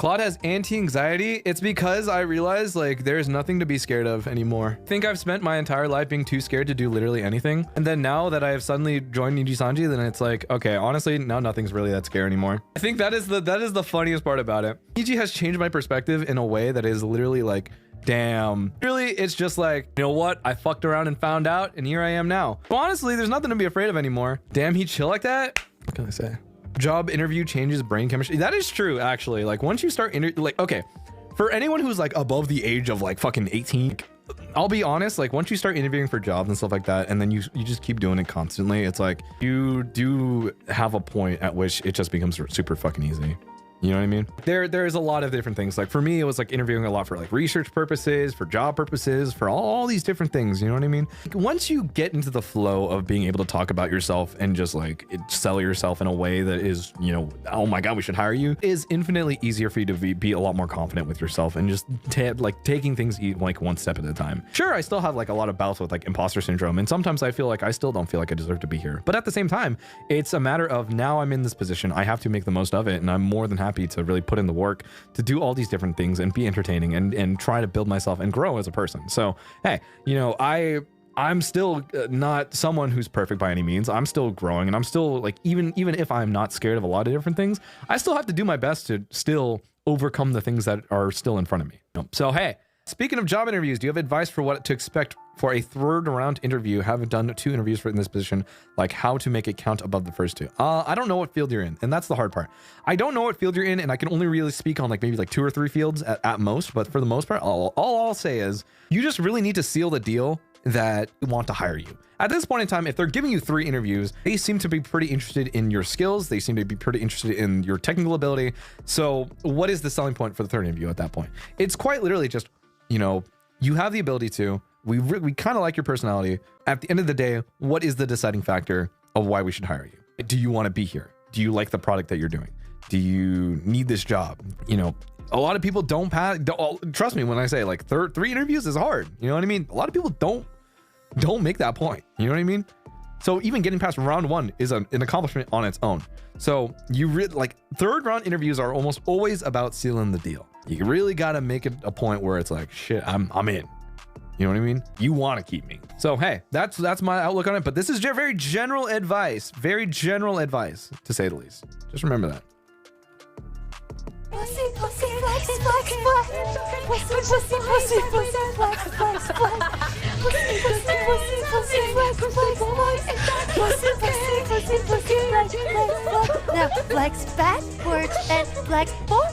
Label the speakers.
Speaker 1: Claude has anti-anxiety. It's because I realized like there's nothing to be scared of anymore. I think I've spent my entire life being too scared to do literally anything. And then now that I have suddenly joined NIJISANJI, then it's like, okay, honestly, now nothing's really that scary anymore. I think that is the funniest part about it. NIJI has changed my perspective in a way that is literally like, damn. Really, it's just like, you know what? I fucked around and found out, and here I am now. So honestly, there's nothing to be afraid of anymore. Damn, he chill like that? What can I say? Job interview changes brain chemistry. That is true, actually. Like, once you start like, okay, for anyone who's like above the age of like fucking 18, I'll be honest, like once you start interviewing for jobs and stuff like that, and then you just keep doing it constantly, it's like you do have a point at which it just becomes super fucking easy. You know what I mean? There's a lot of different things. Like for me, it was like interviewing a lot for like research purposes, for job purposes, for all these different things. You know what I mean? Once you get into the flow of being able to talk about yourself and just like sell yourself in a way that is, you know, oh my God, we should hire you, it is infinitely easier for you to be a lot more confident with yourself and just like taking things like one step at a time. Sure, I still have like a lot of bouts with like imposter syndrome, and sometimes I feel like I still don't feel like I deserve to be here. But at the same time, it's a matter of now I'm in this position. I have to make the most of it, and I'm more than happy to really put in the work to do all these different things and be entertaining and try to build myself and grow as a person. So hey, you know, I'm still not someone who's perfect by any means. I'm still growing, and I'm still like, even if I'm not scared of a lot of different things, I still have to do my best to still overcome the things that are still in front of me. So hey, speaking of job interviews, do you have advice for what to expect for a third round interview? Haven't done 2 interviews in this position, like how to make it count above the first 2. I don't know what field you're in, and that's the hard part. I don't know what field you're in, and I can only really speak on like maybe like 2 or 3 fields at most. But for the most part, all I'll say is you just really need to seal the deal that want to hire you. At this point in time, if they're giving you 3 interviews, they seem to be pretty interested in your skills. They seem to be pretty interested in your technical ability. So what is the selling point for the 3rd interview at that point? It's quite literally just, you know, you have the ability to, we kind of like your personality. At the end of the day, what is the deciding factor of why we should hire you? Do you want to be here? Do you like the product that you're doing? Do you need this job? You know, a lot of people don't pass. Trust me when I say like 3 interviews is hard. You know what I mean? A lot of people don't make that point. You know what I mean? So even getting past round 1 is an accomplishment on its own. So you like 3rd round interviews are almost always about sealing the deal. You really got to make it a point where it's like, shit, I'm in. You know what I mean? You want to keep me. So hey, that's my outlook on it. But this is very general advice, to say the least. Just remember that.
Speaker 2: Now, flex backwards and flex forward.